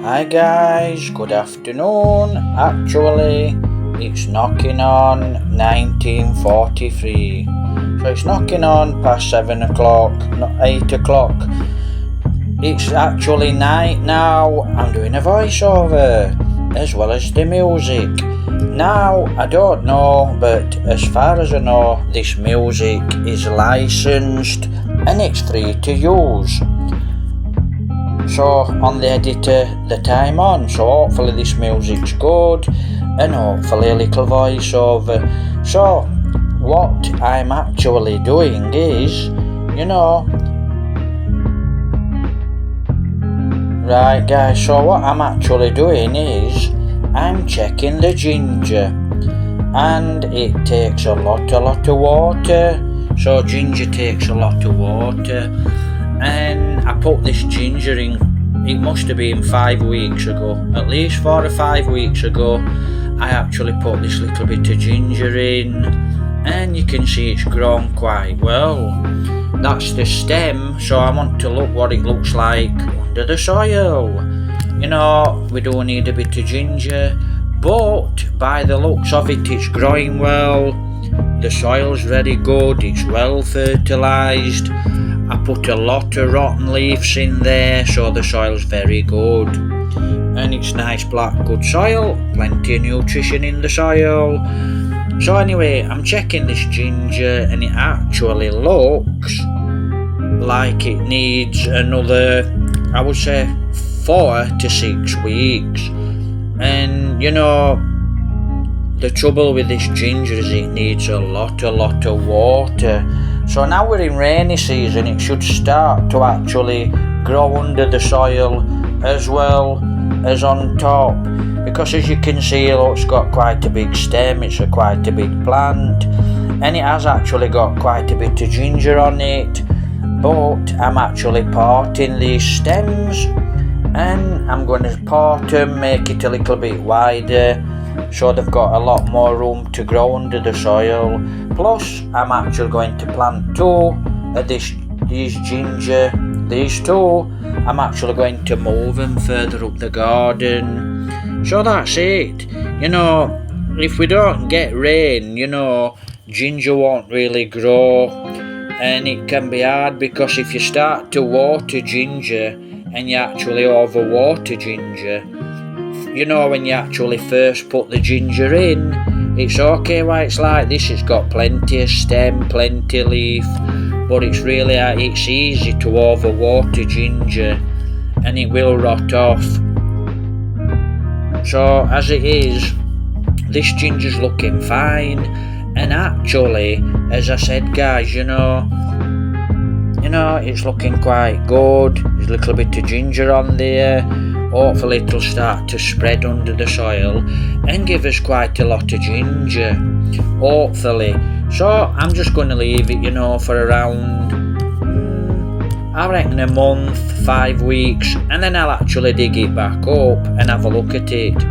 Hi guys, good afternoon. Actually, it's knocking on 1943. So it's knocking on past 7 o'clock, not 8 o'clock. It's actually night now. I'm doing a voiceover as well as the music. Now, I don't know, but as far as I know, this music is licensed and it's free to use. So on the editor the time on, so hopefully this music's good and hopefully a little voiceover. So what I'm actually doing is, right guys, so what I'm actually doing is I'm checking the ginger, and it takes a lot of water. So ginger takes a lot of water, and I put this ginger in, it must have been 5 weeks ago, at least 4 or 5 weeks ago. I actually put this little bit of ginger in, and you can see it's grown quite well. That's the stem, so I want to look what it looks like under the soil. We do need a bit of ginger, but by the looks of it, it's growing well. The soil's very good, it's well fertilised. I put a lot of rotten leaves in there, so the soil's very good. And it's nice black good soil, plenty of nutrition in the soil. So anyway, I'm checking this ginger, and it actually looks like it needs another, I would say, 4 to 6 weeks. And the trouble with this ginger is it needs a lot of water. So now we're in rainy season, it should start to actually grow under the soil as well as on top, because as you can see, it's got quite a big stem, it's quite a big plant, and it has actually got quite a bit of ginger on it. But I'm actually parting these stems, and I'm going to part them, make it a little bit wider, so they've got a lot more room to grow under the soil. Plus, I'm actually going to plant 2 of these ginger. These 2, I'm actually going to move them further up the garden. So that's it. If we don't get rain, ginger won't really grow. And it can be hard, because if you start to water ginger and you actually overwater ginger, when you actually first put the ginger in, it's okay while it's like this, it's got plenty of stem, plenty of leaf, but it's easy to overwater ginger and it will rot off. So as it is, this ginger's looking fine, and actually, as I said guys, it's looking quite good. There's a little bit of ginger on there. Hopefully it'll start to spread under the soil and give us quite a lot of ginger, hopefully. So I'm just going to leave it, for around, I reckon a month, 5 weeks, and then I'll actually dig it back up and have a look at it.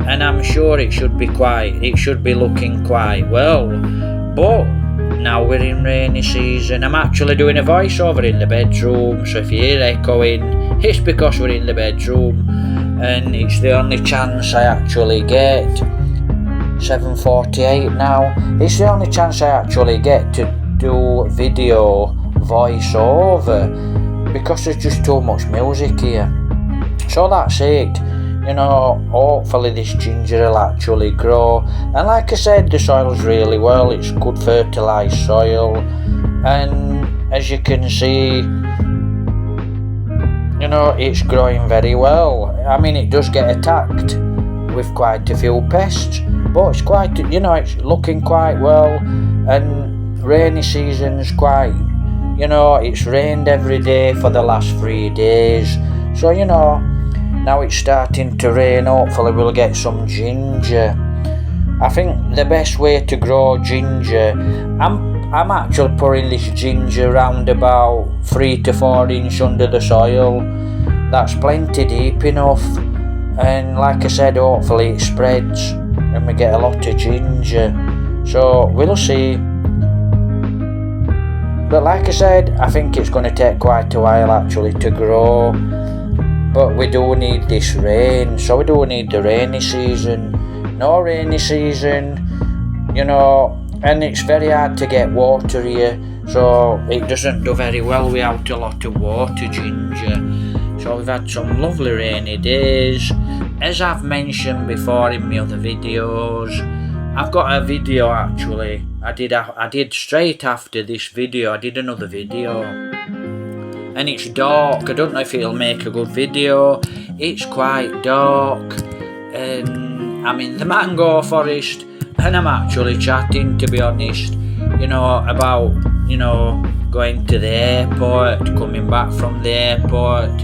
And I'm sure it should be looking quite well. But now we're in rainy season. I'm actually doing a voiceover in the bedroom, so if you hear echoing, it's because we're in the bedroom, and it's the only chance I actually get. 7:48 now. It's the only chance I actually get to do video voiceover, because there's just too much music here. So that's it. Hopefully this ginger will actually grow. And like I said, the soil's really well, it's good fertilised soil, and as you can see, it's growing very well. I mean, it does get attacked with quite a few pests, but it's quite, it's looking quite well. And rainy season's quite, it's rained every day for the last 3 days. So, now it's starting to rain, hopefully we'll get some ginger. I think the best way to grow ginger, I'm actually pouring this ginger round about 3 to 4 inch under the soil. That's plenty deep enough, and like I said, hopefully it spreads and we get a lot of ginger. So we'll see. But like I said, I think it's going to take quite a while actually to grow. but we do need this rain, so we do need the rainy season. No rainy season, and it's very hard to get water here, so it doesn't do very well without a lot of water, Ginger. So we've had some lovely rainy days. As I've mentioned before in my other videos, I've got a video actually. I did straight after this video, I did another video. And it's dark. I don't know if it'll make a good video. It's quite dark. And I'm in the mango forest. And I'm actually chatting, to be honest, about, going to the airport, coming back from the airport.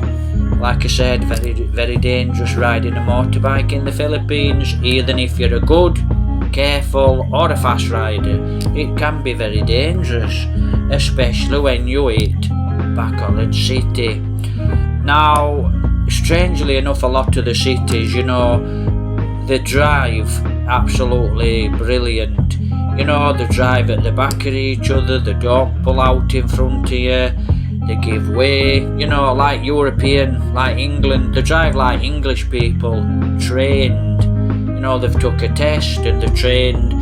Like I said, very, very dangerous riding a motorbike in the Philippines, even if you're a good, careful or a fast rider. It can be very dangerous, especially when you hit Bacolod City. Now, strangely enough, a lot of the cities, they drive absolutely brilliant. They drive at the back of each other, they don't pull out in front of you, they give way, like European, like England, they drive like English people, trained. They've took a test and they're trained.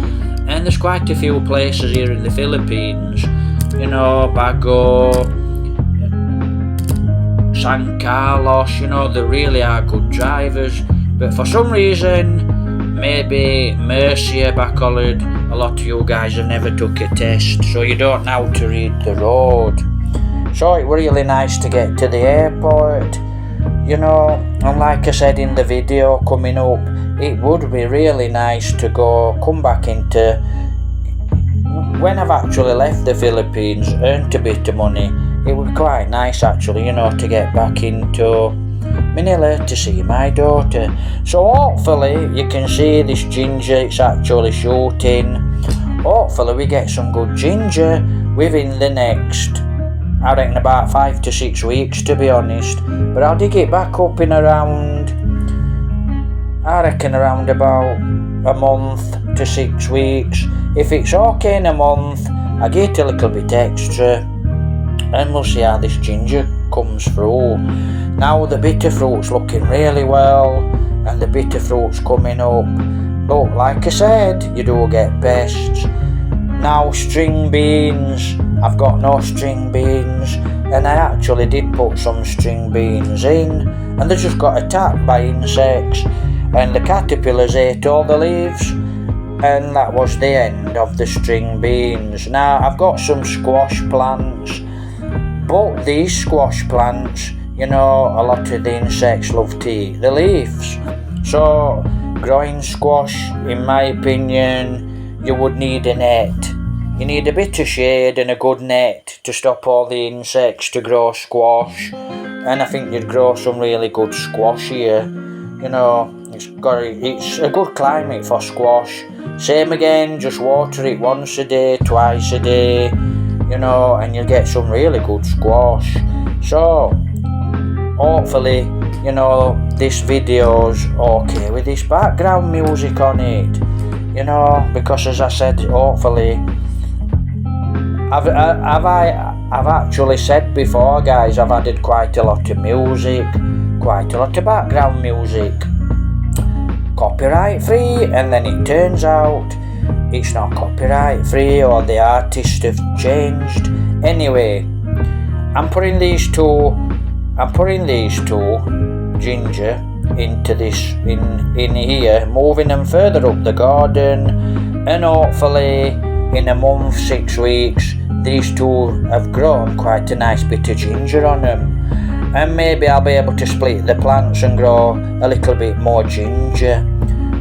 And there's quite a few places here in the Philippines, Bago, San Carlos, they really are good drivers. But for some reason, maybe Murcia, Bacolod, a lot of you guys have never took a test, so you don't know how to read the road. So it was really nice to get to the airport, and like I said in the video coming up, it would be really nice to come back into, when I've actually left the Philippines, earned a bit of money, it would be quite nice actually, to get back into Manila to see my daughter. So hopefully you can see this ginger, it's actually shooting. Hopefully we get some good ginger within the next, I reckon about 5 to 6 weeks, to be honest. But I'll dig it back up in around, I reckon around about a month to 6 weeks. If it's okay in a month, I get a little bit extra, and we'll see how this ginger comes through. Now the bitter fruit's looking really well, and the bitter fruit's coming up. But like I said, you do get pests. Now string beans, I've got no string beans, and I actually did put some string beans in, and they just got attacked by insects, and the caterpillars ate all the leaves, and that was the end of the string beans. Now I've got some squash plants, but these squash plants, a lot of the insects love to eat the leaves. So growing squash, in my opinion, you would need a net. You need a bit of shade and a good net to stop all the insects to grow squash. And I think you'd grow some really good squash here. It's a good climate for squash. Same again, just water it once a day, twice a day, and you'll get some really good squash. So hopefully, this video's okay with this background music on it, because as I said, hopefully, I've actually said before, guys, I've added quite a lot of music, quite a lot of background music, copyright free, and then it turns out it's not copyright free, or the artists have changed. Anyway, I'm putting these two ginger into this in here, moving them further up the garden, and hopefully in a month, 6 weeks, these two have grown quite a nice bit of ginger on them, and maybe I'll be able to split the plants and grow a little bit more ginger.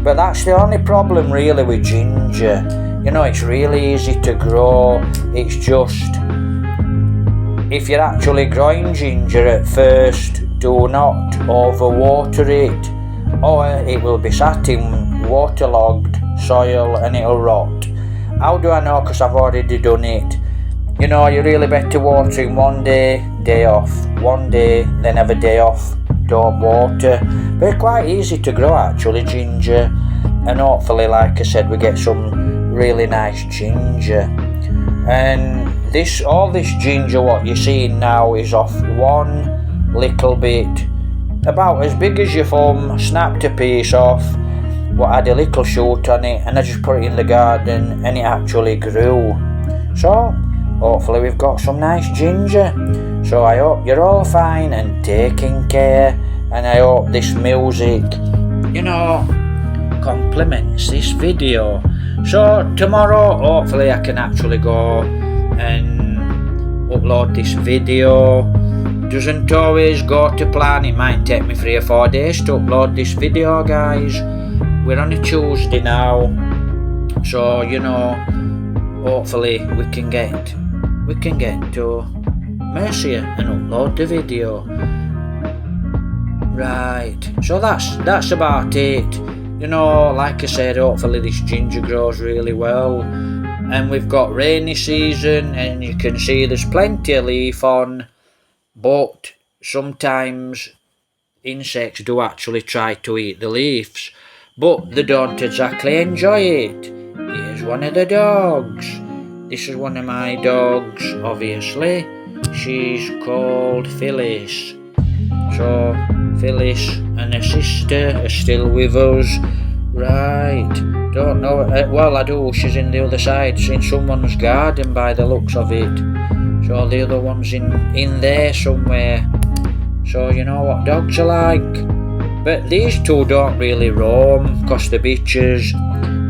But that's the only problem really with ginger. It's really easy to grow. It's just, if you're actually growing ginger at first, do not overwater it, or it will be sat in waterlogged soil and it'll rot. How do I know? Because I've already done it. You're really better watering one day, day off, one day, then have a day off, don't water. But it's quite easy to grow actually, ginger, and hopefully, like I said, we get some really nice ginger. And all this ginger what you're seeing now is off one little bit about as big as your thumb, snapped a piece off, what had a little shoot on it, and I just put it in the garden and it actually grew. So, hopefully we've got some nice ginger. So I hope you're all fine and taking care, and I hope this music, complements this video. So tomorrow, hopefully I can actually go and upload this video. Doesn't always go to plan, it might take me 3 or 4 days to upload this video, guys. We're on a Tuesday now, so hopefully we can get to Mercia and upload the video. Right, so that's about it. Like I said, hopefully this ginger grows really well, and we've got rainy season, and you can see there's plenty of leaf on, but sometimes insects do actually try to eat the leaves, but they don't exactly enjoy it. Here's one of the dogs. This is one of my dogs, obviously. She's called Phyllis. So Phyllis and her sister are still with us. Right, don't know, well I do, she's in the other side, she's in someone's garden by the looks of it. So the other one's in there somewhere. So you know what dogs are like. But these two don't really roam, because the bitches,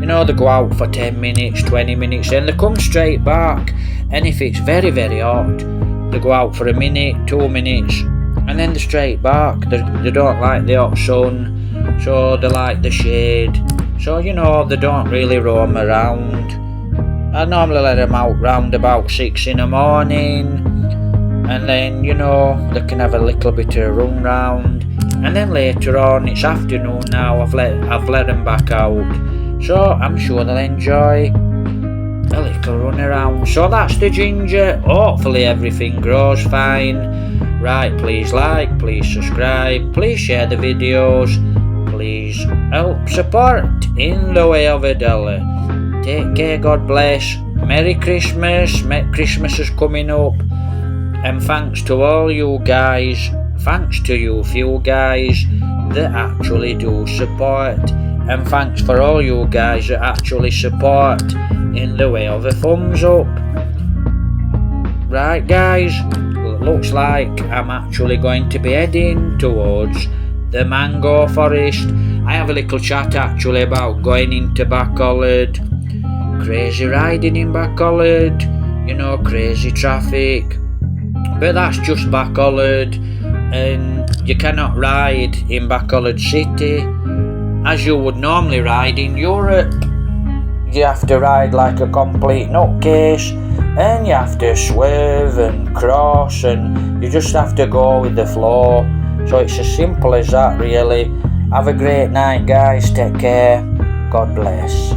they go out for 10 minutes, 20 minutes, then they come straight back. And if it's very, very hot, they go out for a minute, 2 minutes, and then they're straight back. They don't like the hot sun, so they like the shade. So they don't really roam around. I normally let them out round about 6 in the morning, and then they can have a little bit of a run round, and then later on, it's afternoon now, I've let them back out, so I'm sure they'll enjoy a little run around. So that's the ginger. Hopefully everything grows fine. Right, please like, please subscribe, please share the videos, please help support in the way of $1. Take care, God bless, Merry Christmas, Christmas is coming up, and thanks to all you guys, thanks to you few guys that actually do support, and thanks for all you guys that actually support in the way of a thumbs up. Right guys, looks like I'm actually going to be heading towards the mango forest. I have a little chat actually about going into Bacolod, crazy riding in Bacolod, crazy traffic, but that's just Bacolod, and you cannot ride in Bacolod city as you would normally ride in Europe. You have to ride like a complete nutcase, and you have to swerve and cross, and you just have to go with the flow. So it's as simple as that really. Have a great night guys, take care, God bless.